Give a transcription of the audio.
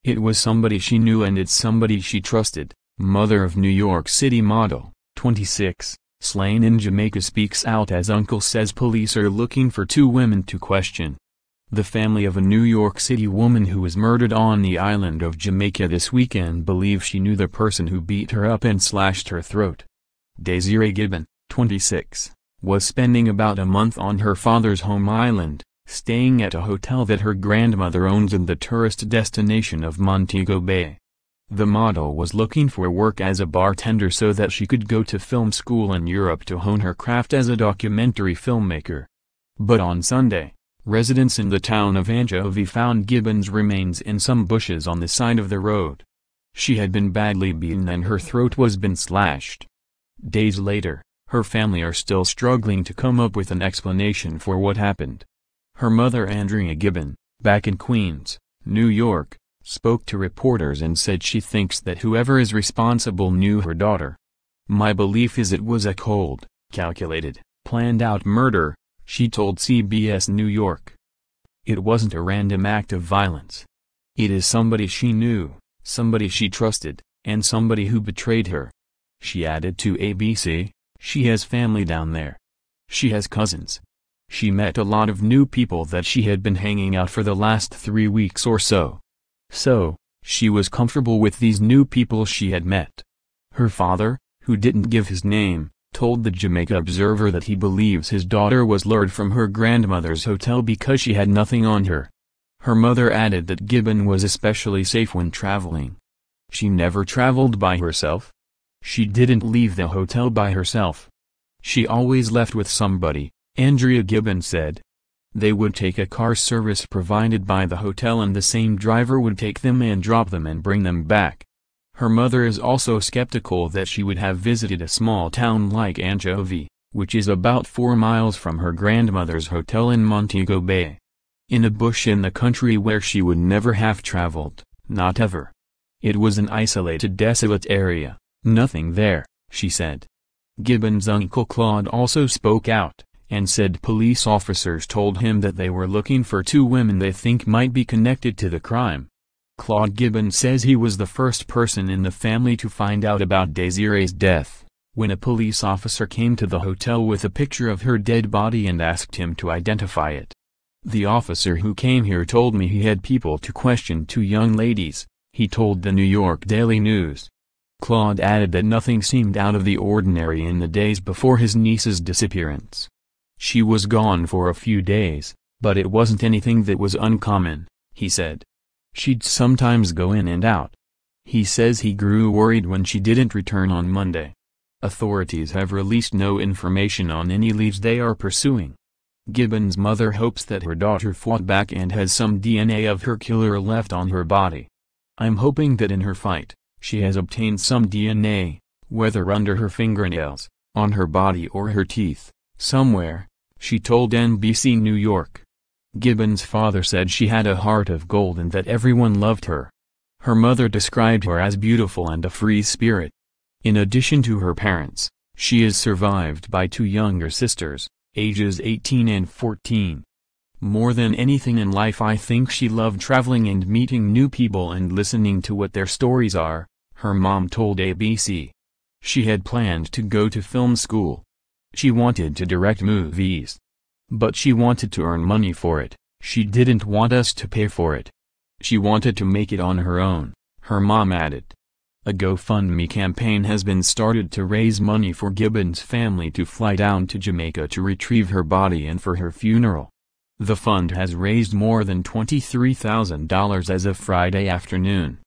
It was somebody she knew, and it's somebody she trusted. Mother of New York City model, 26, slain in Jamaica, speaks out as uncle says police are looking for two women to question. The family of a New York City woman who was murdered on the island of Jamaica this weekend believes she knew the person who beat her up and slashed her throat. Desiree Gibbon, 26, was spending about a month on her father's home island, staying at a hotel that her grandmother owns in the tourist destination of Montego Bay. The model was looking for work as a bartender so that she could go to film school in Europe to hone her craft as a documentary filmmaker. But on Sunday, residents in the town of Anchovy found Gibbon's remains in some bushes on the side of the road. She had been badly beaten and her throat was been slashed. Days later, her family are still struggling to come up with an explanation for what happened. Her mother, Andrea Gibbon, back in Queens, New York, spoke to reporters and said she thinks that whoever is responsible knew her daughter. "My belief is it was a cold, calculated, planned-out murder," she told CBS New York. "It wasn't a random act of violence. It is somebody she knew, somebody she trusted, and somebody who betrayed her." She added to ABC, "She has family down there. She has cousins. She met a lot of new people that she had been hanging out for the last 3 weeks or so. So, she was comfortable with these new people she had met." Her father, who didn't give his name, told the Jamaica Observer that he believes his daughter was lured from her grandmother's hotel because she had nothing on her. Her mother added that Gibbon was especially safe when traveling. She never traveled by herself. She didn't leave the hotel by herself. She always left with somebody, Andrea Gibbon said. They would take a car service provided by the hotel and the same driver would take them and drop them and bring them back. Her mother is also skeptical that she would have visited a small town like Anchovy, which is about 4 miles from her grandmother's hotel in Montego Bay. In a bush in the country where she would never have traveled, not ever. It was an isolated, desolate area, nothing there, she said. Gibbon's uncle Claude also spoke out, and said police officers told him that they were looking for two women they think might be connected to the crime. Claude Gibbon says he was the first person in the family to find out about Desiree's death, when a police officer came to the hotel with a picture of her dead body and asked him to identify it. "The officer who came here told me he had people to question two young ladies," he told the New York Daily News. Claude added that nothing seemed out of the ordinary in the days before his niece's disappearance. "She was gone for a few days, but it wasn't anything that was uncommon," he said. "She'd sometimes go in and out." He says he grew worried when she didn't return on Monday. Authorities have released no information on any leads they are pursuing. Gibbon's mother hopes that her daughter fought back and has some DNA of her killer left on her body. "I'm hoping that in her fight, she has obtained some DNA, whether under her fingernails, on her body or her teeth, somewhere," she told NBC New York. Gibbon's father said she had a heart of gold and that everyone loved her. Her mother described her as beautiful and a free spirit. In addition to her parents, she is survived by two younger sisters, ages 18 and 14. "More than anything in life I think she loved traveling and meeting new people and listening to what their stories are," her mom told ABC. She had planned to go to film school. She wanted to direct movies. But she wanted to earn money for it. She didn't want us to pay for it. She wanted to make it on her own, her mom added. A GoFundMe campaign has been started to raise money for Gibbon's family to fly down to Jamaica to retrieve her body and for her funeral. The fund has raised more than $23,000 as of Friday afternoon.